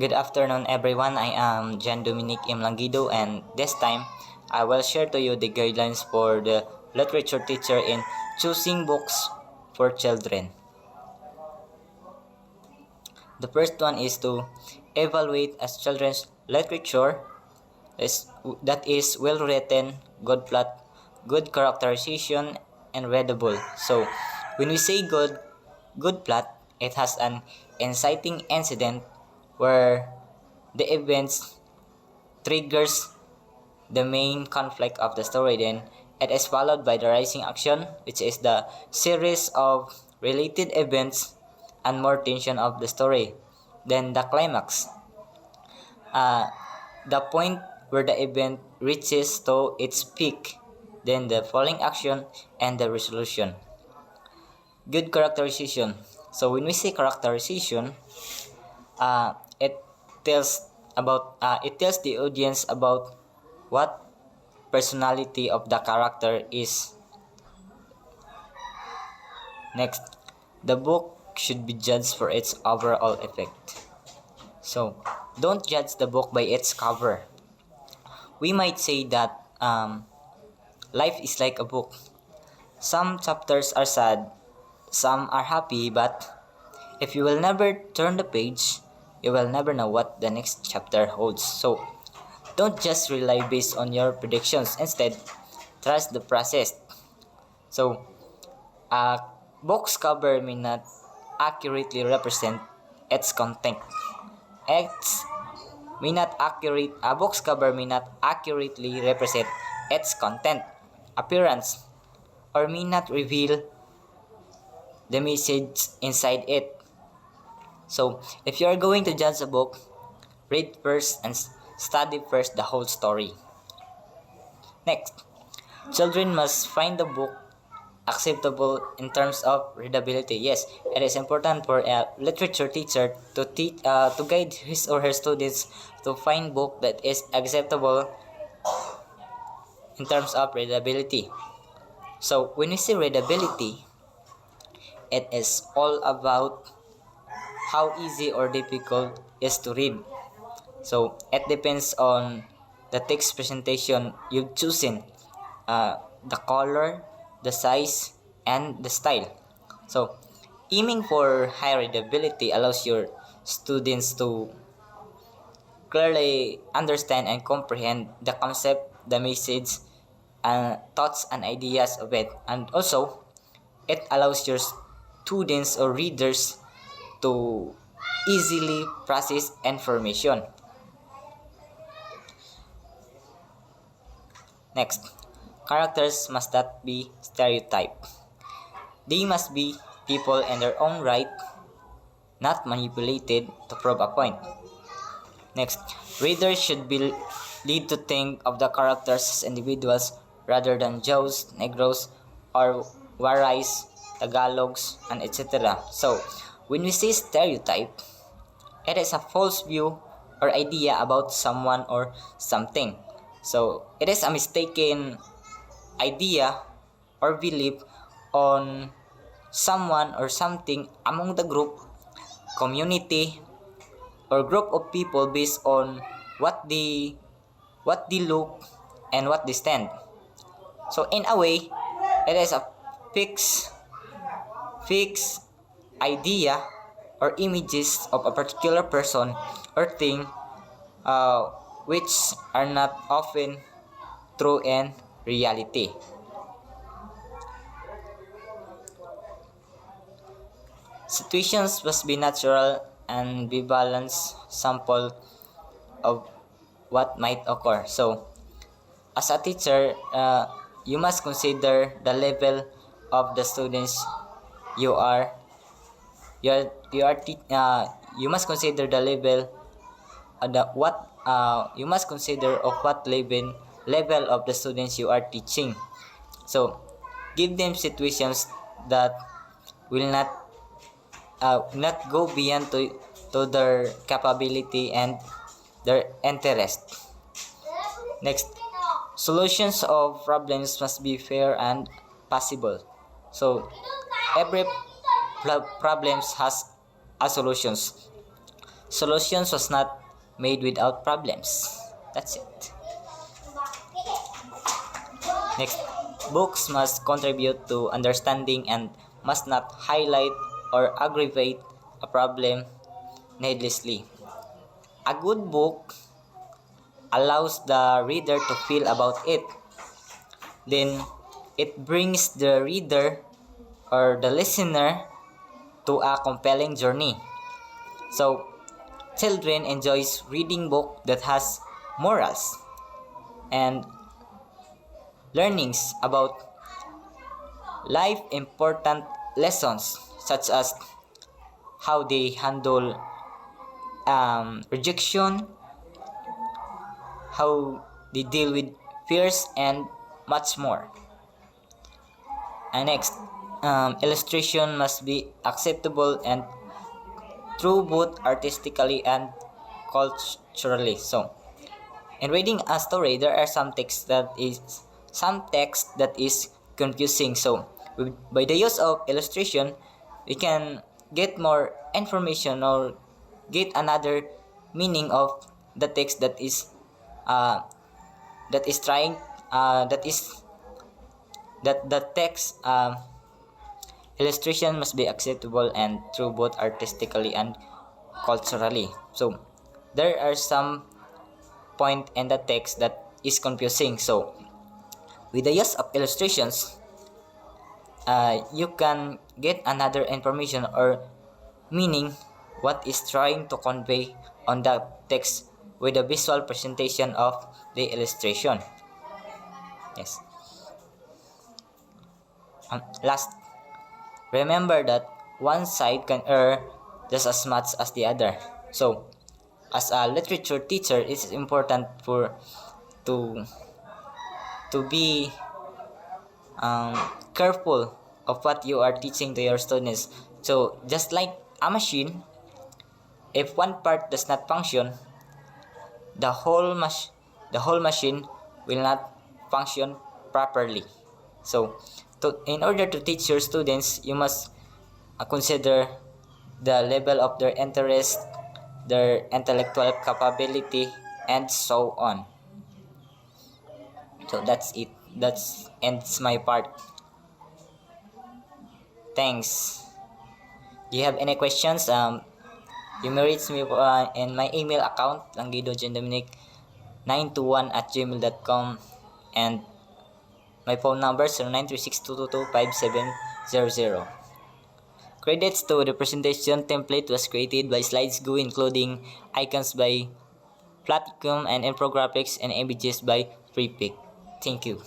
Good afternoon everyone, I am Jan Dominic M. Langido and this time I will share to you the guidelines for the literature teacher in choosing books for children. The first one is to evaluate as children's literature that is well written, good plot, good characterization, and readable. So when we say good plot, it has an inciting incident where the events triggers the main conflict of the story. Then it is followed by the rising action, which is the series of related events and more tension of the story. Then the climax, uh, the point where the event reaches to its peak. Then the following action and the resolution. Good characterization. So when we say characterization, it tells the audience about what personality of the character is. Next, the book should be judged for its overall effect. So don't judge the book by its cover. We might say that life is like a book. Some chapters are sad, some are happy, but if you will never turn the page, you will never know what the next chapter holds. So don't just rely based on your predictions. Instead, trust the process. So a book's cover may not accurately represent its content. Its may not accurate A book's cover may not accurately represent its content, appearance, or may not reveal the message inside it. So, if you are going to judge a book, read first and study first the whole story. Next, children must find the book acceptable in terms of readability. Yes, it is important for a literature teacher to guide his or her students to find book that is acceptable in terms of readability. So, when we say readability, it is all about how easy or difficult is to read. So it depends on the text presentation you've chosen, the color, the size, and the style. So aiming for high readability allows your students to clearly understand and comprehend the concept, the message, thoughts and ideas of it. And also, it allows your students or readers to easily process information. Next, characters must not be stereotyped. They must be people in their own right, not manipulated to prove a point. Next, readers should be lead to think of the characters as individuals rather than Jews, Negros, or Warais, Tagalogs, and etc. So, when we say stereotype, it is a false view or idea about someone or something. So, it is a mistaken idea or belief on someone or something among the group, community, or group of people based on what they look and what they stand. So in a way, it is a fixed idea or images of a particular person or thing, uh, which are not often true in reality. Situations must be natural and be balanced sample of what might occur. So, as a teacher, you must consider the level of the students you are you are you must consider the level the what you must consider of what level of the students you are teaching. So, give them situations that will not go beyond to their capability and their interest. Next, solutions of problems must be fair and possible. So every problems has a solutions. Solutions was not made without problems. That's it. Next, books must contribute to understanding and must not highlight or aggravate a problem needlessly. A good book allows the reader to feel about it. Then it brings the reader or the listener to a compelling journey. So, children enjoys reading book that has morals and learnings about life important lessons such as how they handle rejection, how they deal with fears, and much more. And next, illustration must be acceptable and true both artistically and culturally. So, in reading a story, there are some text that is confusing. So, by the use of illustration, we can get more information or get another meaning of the text that is trying that is that the text illustration must be acceptable and true both artistically and culturally. So there are some point in the text that is confusing. So with the use of illustrations, you can get another information or meaning what is trying to convey on the text with a visual presentation of the illustration. Yes. Last, remember that one side can err just as much as the other. So, as a literature teacher, it is important to be careful of what you are teaching to your students. So, just like a machine, if one part does not function, the whole machine will not function properly. So, in order to teach your students, you must consider the level of their interest, their intellectual capability, and so on. So that's it. That's ends my part. Thanks. Do you have any questions? You may reach me in my email account, langidojendominic921@gmail.com, and my phone number 0936222570. Credits to the presentation template was created by SlidesGo, including icons by Platicum and infographics and images by Freepik. Thank you.